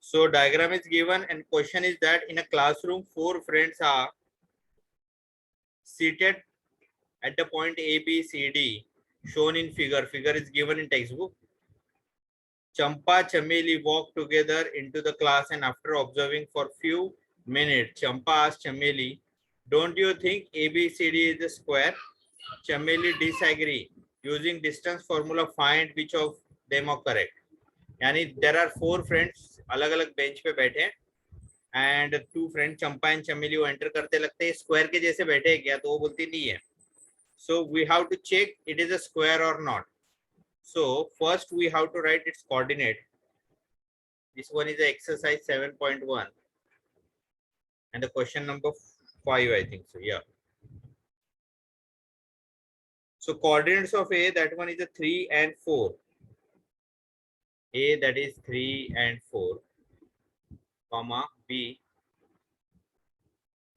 So diagram is given and question is that in a classroom, 4 friends are seated at the point A, B, C, D shown in figure. Figure is given in textbook. Champa, Chameli walk together into the class and after observing for few minutes, Champa asked Chameli, don't you think ABCD is a square? Chameli disagree. Using distance formula, find which of them are correct. यानी there are 4 friends अलग अलग bench पे बैठे and 2 friend Champa and चमेली वो enter करते लगते हैं स्क्वायर के जैसे बैठे क्या तो वो बोलती नहीं है. So we have to check it is a square or not. So first we have to write its coordinate. This one is the exercise 7.1 and the question number 5 I think so. Yeah. So coordinates of A, that one is a 3 and 4. A, that is 3 and 4, comma B.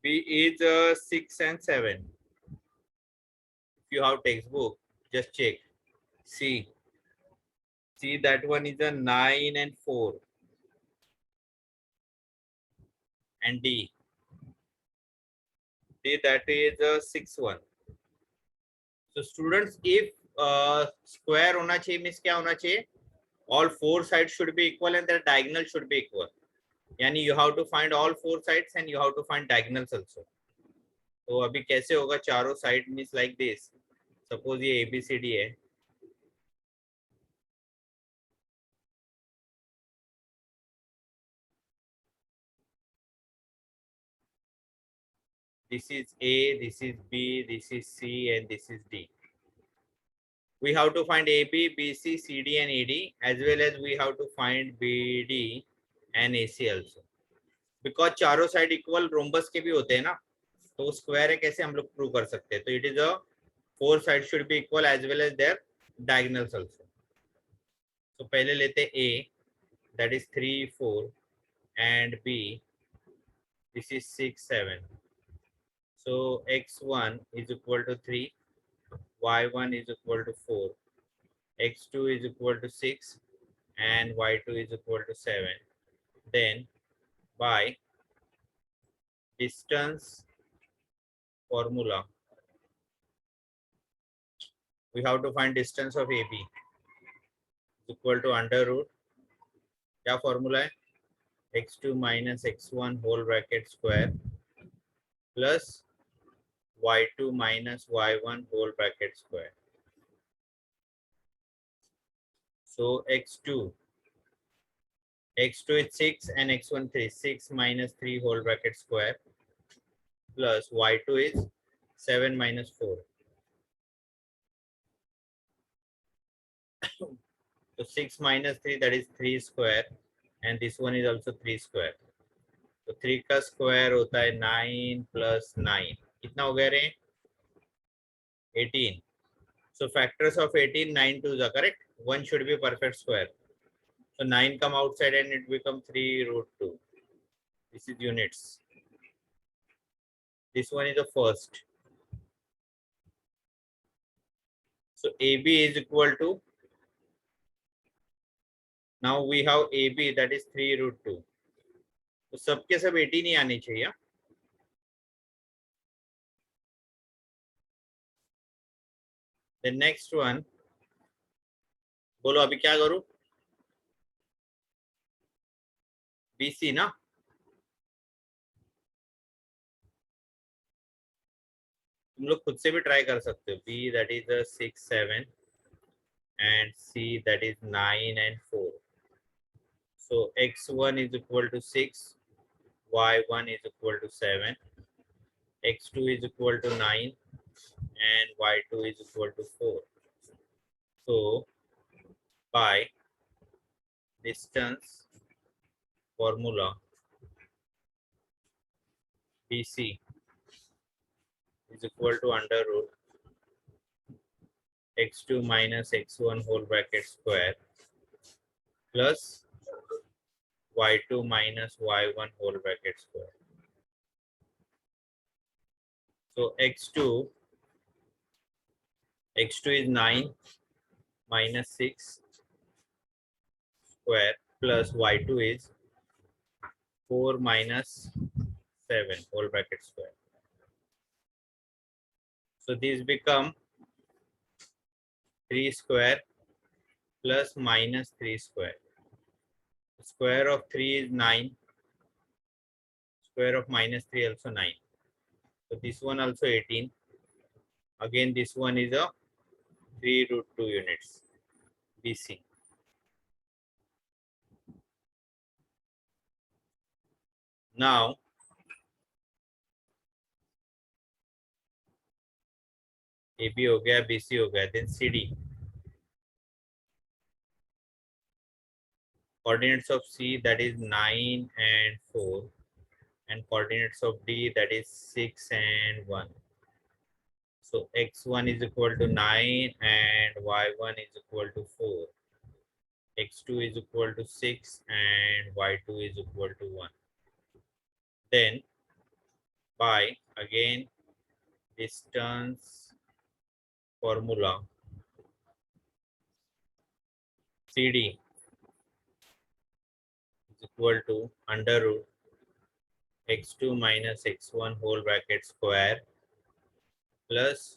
B is 6 and 7. If you have textbook, just check. C. C, that one is a 9 and 4. And D. D, that is a 6 1. So students, if square होना चाहिए means क्या होना चाहिए? All 4 sides should be equal and their diagonal should be equal. यानी you have to find all 4 sides and you have to find diagonals also. तो अभी कैसे होगा? चारों side means like this. Suppose ये ABCD है. This is A, this is B, this is C, and this is D. We have to find AB, BC, CD, and AD, as well as we have to find BD and AC also. Because चारों side equal rhombus के भी होते हैं ना, तो square है कैसे हम लोग प्रूव कर सकते हैं? तो it is a 4 side should be equal as well as their diagonals also. तो पहले लेते A, that is 3 4, and B, this is 6 7. So x1 is equal to 3, y1 is equal to 4, x2 is equal to 6, and y2 is equal to 7. Then by distance formula, we have to find distance of AB is equal to under root. क्या formula है? x2 minus x1 whole bracket square plus y2 minus y1 whole bracket square. So x2 is 6 and x1 3. 6 minus 3 whole bracket square plus y2 is 7 minus 4. So 6 minus 3, that is 3 square, and this one is also 3 square. तो 3 का square होता है 9 plus 9. कितना हो गया रे? 18. So factors of 18, 9 twos are correct. 1 should be perfect square. So 9 come outside and it becomes 3 root 2. This is units. This one is the first. So AB is equal to, now we have AB, that is 3 root 2. तो सबके सब 18 ही आनी चाहिए. The next one, बोलो अभी क्या करूं? BC ना? तुम लोग खुद से भी ट्राई कर सकते हो. B, that is a 6 7, and C, that is 9 and 4. So x1 is equal to 6, y1 is equal to 7, x2 is equal to 9, and y2 is equal to 4. So by distance formula, BC is equal to under root x2 minus x1 whole bracket square plus y2 minus y1 whole bracket square. So x2 is 9 minus 6 square plus y2 is 4 minus 7 whole bracket square. So these become 3 square plus minus 3 square. The square of 3 is 9. Square of minus 3 also 9. So this one also 18. Again, this one is a 3 root 2 units. BC. Now, AB हो गया, BC हो गया, then CD. Coordinates of C, that is 9 and 4, and coordinates of D, that is 6 and 1. So x1 is equal to 9 and y1 is equal to 4. x2 is equal to 6 and y2 is equal to 1. Then by again distance formula, CD is equal to under root x2 minus x1 whole bracket square plus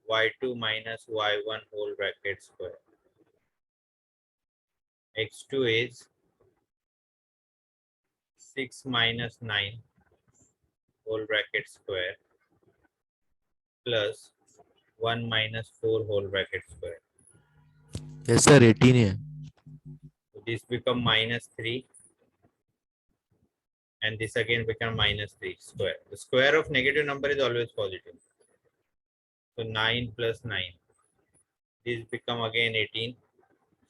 y2 minus y1 whole bracket square. x2 is 6 minus 9 whole bracket square plus 1 minus 4 whole bracket square. Yes sir, 18 है. So this become minus 3 and this again become minus 3 square. The square of negative number is always positive. So 9 plus 9. This become again 18.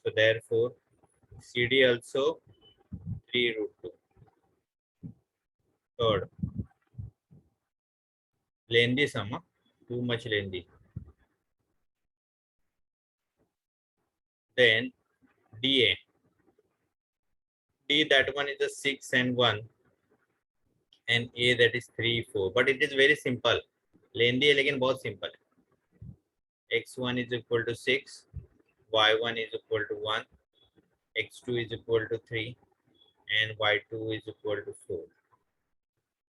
So therefore CD also 3 root 2. Third, lengthy sum, too much lengthy. Then DA. D, that one is a 6 and 1. And A, that is 3, 4. But it is very simple. Lengthy है लेकिन बहुत simple. x1 is equal to 6. y1 is equal to 1. x2 is equal to 3. And y2 is equal to 4.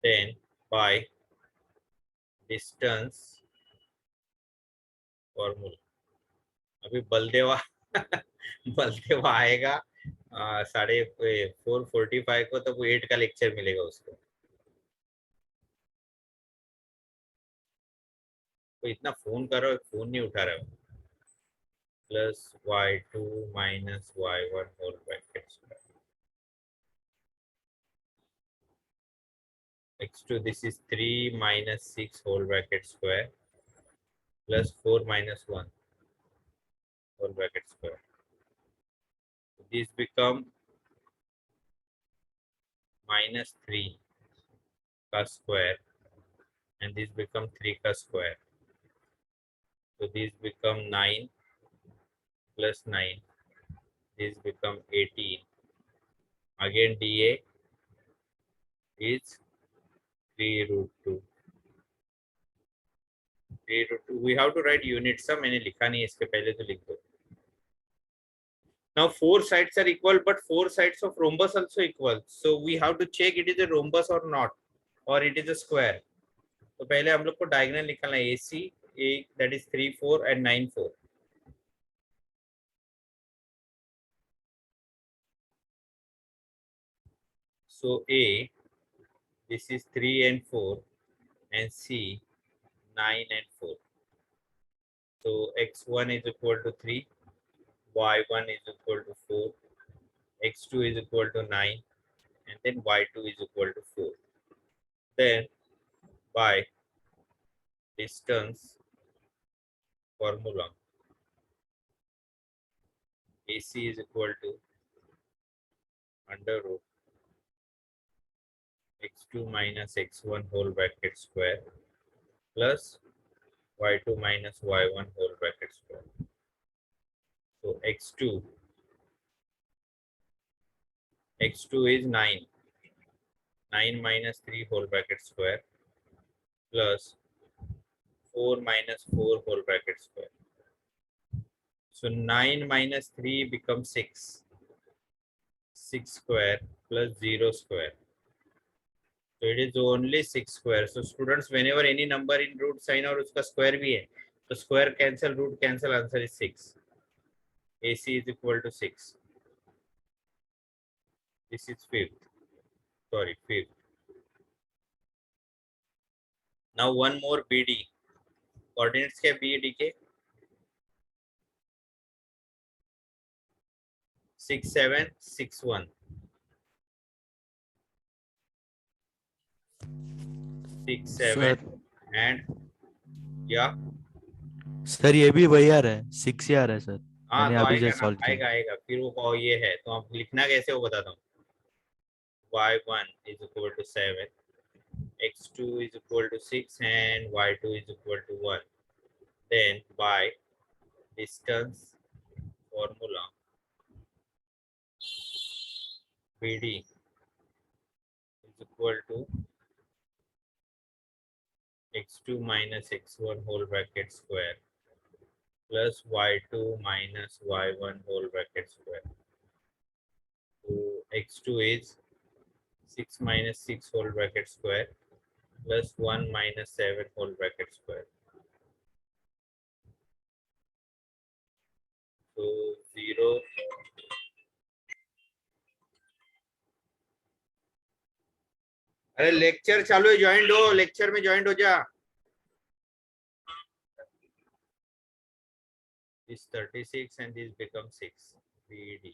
Then by distance formula. अभी बलदेवा बलदेवा आएगा 4:45 को, तो वो 8 का lecture मिलेगा उसको. तो इतना फोन कर रहा है, फोन नहीं उठा रहा है. Plus y2 minus y1 whole bracket square. x2, this is 3 minus 6 whole bracket square plus 4 minus 1 whole bracket square. This become minus 3 ka square and this become 3 ka square. So this become 9 plus 9. This become 18. Again dA is 3 root 2. 3 root 2. We have to write units. मैंने लिखा नहीं है, इसके पहले तो लिख दो. Now 4 sides are equal, but 4 sides of rhombus also equal. So we have to check it is a rhombus or not, or it is a square. तो पहले हम लोग को diagonal निकालना है. AC, A, that is 3, 4 and 9, 4. So A, this is 3 and 4, and C, 9 and 4. So x1 is equal to 3, y1 is equal to 4, x2 is equal to 9, and then y2 is equal to 4. Then by distance formula, AC is equal to under root x2 minus x1 whole bracket square plus y2 minus y1 whole bracket square. So x2 is 9. 9 minus 3 whole bracket square plus 4 minus 4 whole bracket square. So 9 minus 3 becomes 6. 6 square plus 0 square. So it is only 6 square. So students, whenever any number in root sign और उसका square भी है, तो square cancel, root cancel, answer is 6. AC is equal to 6. This is fifth. Sorry, fifth. Now one more BD. Coordinates क्या BD के? 6, 7, 6, 1. 6, 7 sir and yeah. Sir ये भी वही आ रहा है 6 ही आ रहा है सर हाँ मैंने तो अभी आएगा जस्ट ना, सॉल्व किया आएगा आएगा फिर वो ये है तो आप लिखना कैसे वो बताता हूँ. y1 is equal to 7, x2 is equal to 6 and y2 is equal to 1. Then by distance formula BD is equal to x2 minus x1 whole bracket square plus y2 minus y1 whole bracket square. So x2 is 6 minus 6 whole bracket square plus 1 minus 7 whole bracket square. So 0. अरे lecture चालू है, joint हो, lecture में joint हो जा. This 36 and this becomes 6 BD.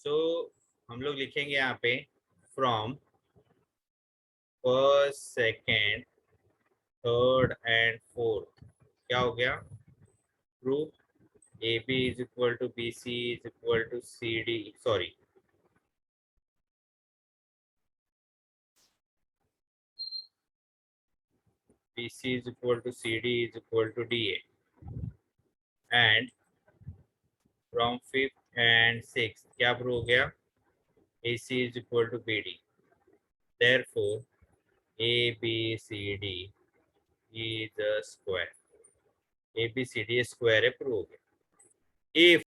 So हम लोग लिखेंगे यहाँ पे from first, second, third and fourth. क्या हो गया? Proof AB is equal to BC is equal to CD. Sorry. BC is equal to CD is equal to DA. And from fifth and sixth, क्या prove हो गया? AC is equal to BD. Therefore, ABCD is a square. ABCD square है, prove हो गया. If